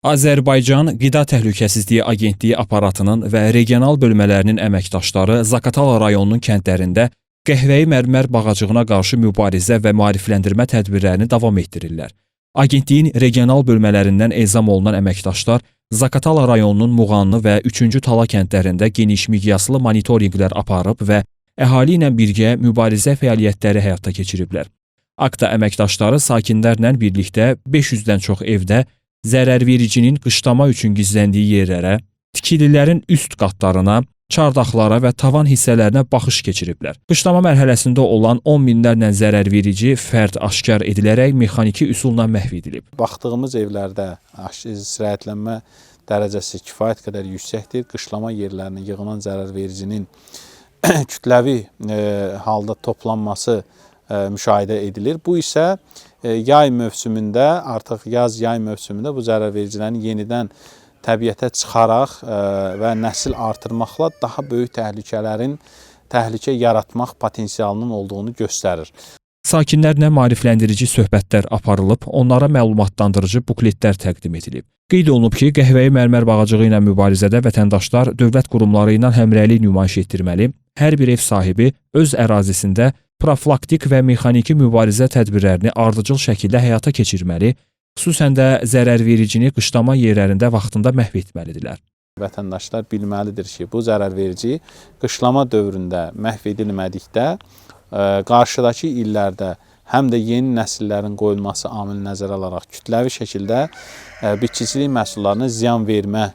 Azərbaycan Qida Təhlükəsizliyi Agentliyi aparatının və regional bölmələrinin əməkdaşları Zaqatala rayonunun kəndlərində qəhvəyi mərmər bağacığına qarşı mübarizə və maarifləndirmə tədbirlərini davam etdirirlər. Agentliyin regional bölmələrindən ezam olunan əməkdaşlar Zaqatala rayonunun Muğanlı və 3-cü Tala kəndlərində geniş miqyaslı monitorinqlər aparıb və əhali ilə birgə mübarizə fəaliyyətləri həyata keçiriblər. Akta əməkdaşları sakinlərlə birlikdə 500-dən çox evdə zərərvericinin qışlama üçün gizləndiyi yerlərə, tikililərin üst qatlarına, çardaqlara və tavan hissələrinə baxış keçiriblər. Qışlama mərhələsində olan 10 minlərlə zərərverici fərd aşkar edilərək mexaniki üsulla məhv edilib. Baxdığımız evlərdə sirayətlənmə dərəcəsi kifayət qədər yüksəkdir. Qışlama yerlərinə yığılan zərərvericinin kütləvi halda toplanması müşahidə edilir. Bu isə yay mövsümündə, artıq yaz-yay mövsümündə bu zərərvericilərin yenidən təbiətə çıxaraq və nəsil artırmaqla daha böyük təhlükə yaratmaq potensialının olduğunu göstərir. Sakinlərlə maarifləndirici söhbətlər aparılıb, onlara məlumatlandırıcı bukletlər təqdim edilib. Qeyd olunub ki, qəhvəyi mərmər bağacığı ilə mübarizədə vətəndaşlar dövlət qurumları ilə həmrəylik nümayiş etdirməli, hər bir ev sahibi öz ərazisində profilaktik və mexaniki mübarizə tədbirlərini ardıcıl şəkildə həyata keçirməli, xüsusən də zərərvericini qışlama yerlərində vaxtında məhv etməlidirlər. Vətəndaşlar bilməlidir ki, bu zərərverici qışlama dövründə məhv edilmədikdə, qarşıdakı illərdə həm də yeni nəsillərin qoyulması amili nəzərə alaraq kütləvi şəkildə bitkiçilik məhsullarına ziyan vermə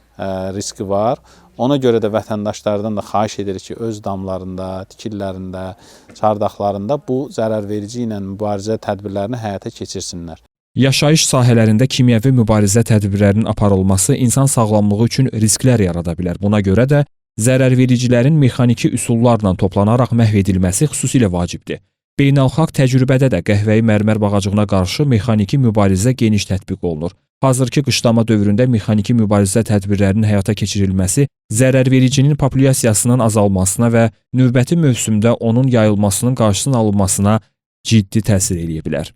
riski var. Ona görə də vətəndaşlardan da xahiş edirik ki, öz damlarında, tikillərində, çardaqlarında bu zərərverici ilə mübarizə tədbirlərini həyata keçirsinlər. Yaşayış sahələrində kimyəvi mübarizə tədbirlərinin aparılması insan sağlamlığı üçün risklər yarada bilər. Buna görə də zərərvericilərin mexaniki üsullarla toplanaraq məhv edilməsi xüsusilə vacibdir. Beynəlxalq təcrübədə də qəhvəyi mərmər bağacığına qarşı mexaniki mübarizə geniş tətbiq olunur. Hazırki qışlama dövründə mexaniki mübarizə tədbirlərinin həyata keçirilməsi zərərvericinin populyasiyasının azalmasına və növbəti mövsümdə onun yayılmasının qarşısının alınmasına ciddi təsir edə bilər.